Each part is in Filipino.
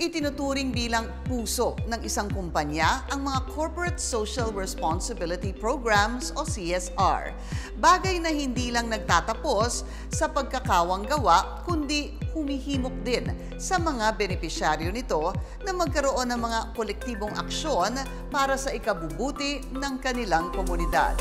Itinuturing bilang puso ng isang kumpanya ang mga Corporate Social Responsibility Programs o CSR. Bagay na hindi lang nagtatapos sa pagkakawang gawa, kundi humihimok din sa mga benepisyaryo nito na magkaroon ng mga kolektibong aksyon para sa ikabubuti ng kanilang komunidad.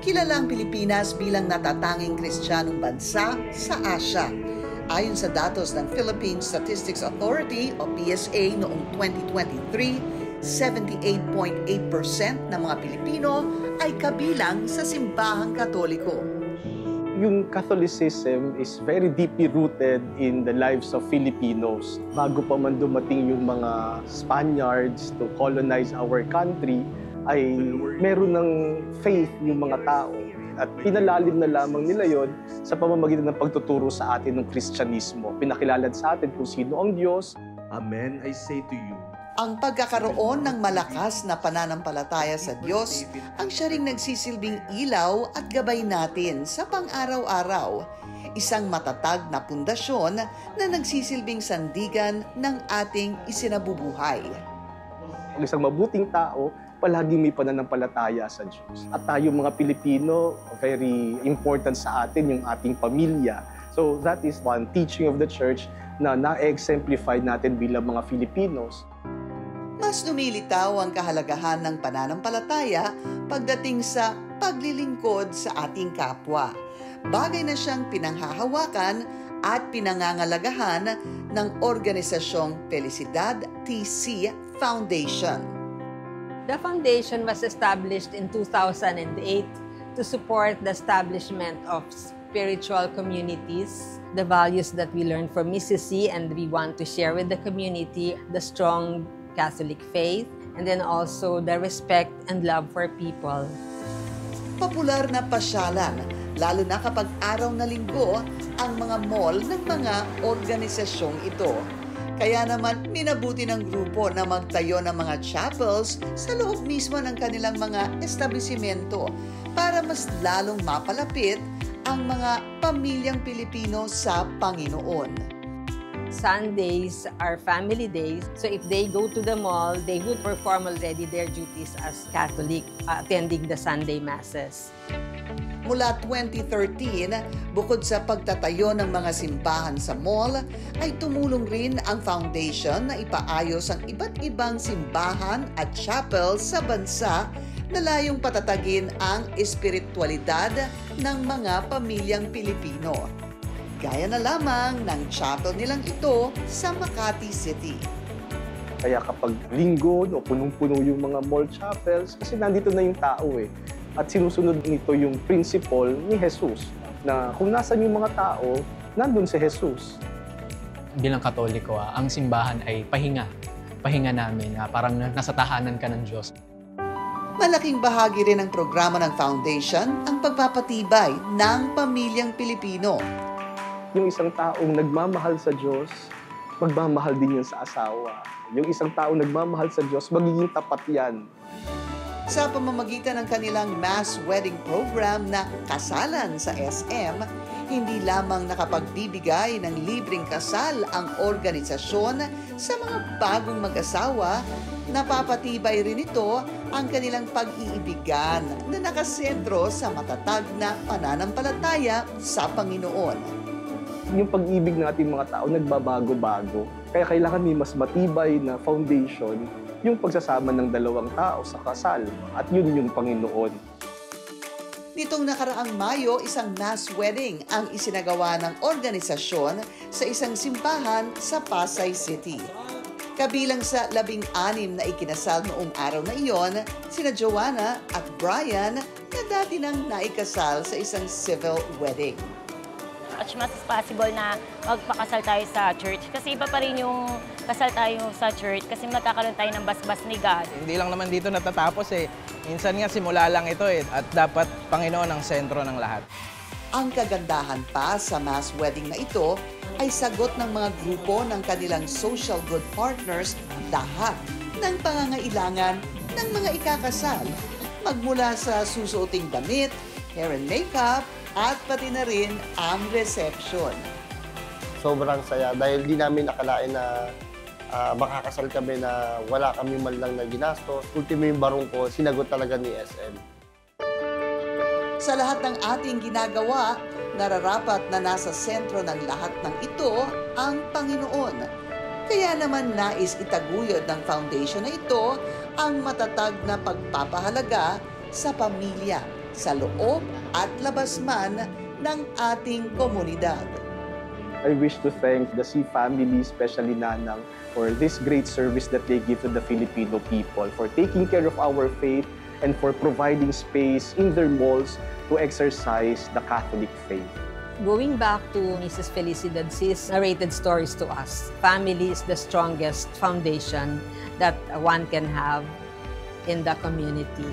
Kilala ang Pilipinas bilang natatanging Kristiyanong bansa sa Asya. Ayon sa datos ng Philippine Statistics Authority o PSA noong 2023, 78.8% ng mga Pilipino ay kabilang sa simbahang Katoliko. Yung Catholicism is very deeply rooted in the lives of Filipinos. Bago pa man dumating yung mga Spaniards to colonize our country, ay meron ng faith yung mga tao. At pinalalim na lamang nila yon sa pamamagitan ng pagtuturo sa atin ng Kristyanismo. Pinakilala sa atin kung sino ang Diyos. Amen, I say to you. Ang pagkakaroon ng malakas na pananampalataya sa Diyos ang siya ring nagsisilbing ilaw at gabay natin sa pang-araw-araw. Isang matatag na pundasyon na nagsisilbing sandigan ng ating isinabubuhay. Ang isang mabuting tao, palaging may pananampalataya sa Diyos. At tayo mga Pilipino, very important sa atin yung ating pamilya. So that is one teaching of the Church na na-exemplify natin bilang mga Filipinos. Mas lumilitaw ang kahalagahan ng pananampalataya pagdating sa paglilingkod sa ating kapwa. Bagay na siyang pinanghahawakan at pinangangalagahan ng Organisasyong Felicidad TC Foundation. The foundation was established in 2008 to support the establishment of spiritual communities, the values that we learned from Mrs. C, and we want to share with the community the strong Catholic faith, and then also the respect and love for people. Popular na pasyalan, lalo na kapag araw na linggo, ang mga mall ng mga organisasyong ito. Kaya naman, minabuti ng grupo na magtayo ng mga chapels sa loob mismo ng kanilang mga establishmento para mas lalong mapalapit ang mga pamilyang Pilipino sa Panginoon. Sundays are family days, so if they go to the mall, they would perform already their duties as Catholic, attending the Sunday Masses. Mula 2013, bukod sa pagtatayo ng mga simbahan sa mall, ay tumulong rin ang foundation na ipaayos ang iba't ibang simbahan at chapel sa bansa na layong patatagin ang espiritualidad ng mga pamilyang Pilipino. Gaya na lamang ng chapel nilang ito sa Makati City. Kaya kapag linggo, no, punong-puno yung mga mall chapels, kasi nandito na yung tao eh. At sinusunod nito yung principle ni Jesus na kung nasan yung mga tao, nandun si Jesus. Bilang Katoliko, ang simbahan ay pahinga. Pahinga namin, parang nasa tahanan ka ng Diyos. Malaking bahagi rin ng programa ng foundation ang pagpapatibay ng pamilyang Pilipino. Yung isang taong nagmamahal sa Diyos, magmamahal din yan sa asawa. Yung isang taong nagmamahal sa Diyos, magiging tapat yan. Sa pamamagitan ng kanilang mass wedding program na Kasalan sa SM, hindi lamang nakapagbibigay ng libreng kasal ang organisasyon sa mga bagong mag-asawa, napapatibay rin ito ang kanilang pag-iibigan na nakasentro sa matatag na pananampalataya sa Panginoon. Yung pag-ibig natin mga tao nagbabago-bago, kaya kailangan may mas matibay na foundation yung pagsasama ng dalawang tao sa kasal, at yun yung Panginoon. Nitong nakaraang Mayo, isang mass wedding ang isinagawa ng organisasyon sa isang simbahan sa Pasay City. Kabilang sa 16 na ikinasal noong araw na iyon, sina Joanna at Brian na dati nang naikasal sa isang civil wedding. As much as possible na magpakasal tayo sa church. Kasi iba pa rin yung kasal tayo sa church kasi magkakaroon tayo ng basbas ni God. Hindi lang naman dito natatapos eh. Minsan nga simula lang ito eh. At dapat Panginoon ang sentro ng lahat. Ang kagandahan pa sa mass wedding na ito ay sagot ng mga grupo ng kanilang social good partners lahat ng pangangailangan ng mga ikakasal, magmula sa susuoting damit, hair and makeup, at pati na rin ang reception. Sobrang saya dahil di namin akalain na makakasal kami na wala kami man lang na ginastos. Ultimo yung barong ko, sinagot talaga ni SM. Sa lahat ng ating ginagawa, nararapat na nasa sentro ng lahat ng ito ang Panginoon. Kaya naman nais itaguyod ng foundation na ito ang matatag na pagpapahalaga sa pamilya, sa loob at labas man ng ating komunidad. I wish to thank the C family, especially Nanang, for this great service that they give to the Filipino people, for taking care of our faith and for providing space in their malls to exercise the Catholic faith. Going back to Mrs. Felicidad C's narrated stories to us, family is the strongest foundation that one can have in the community.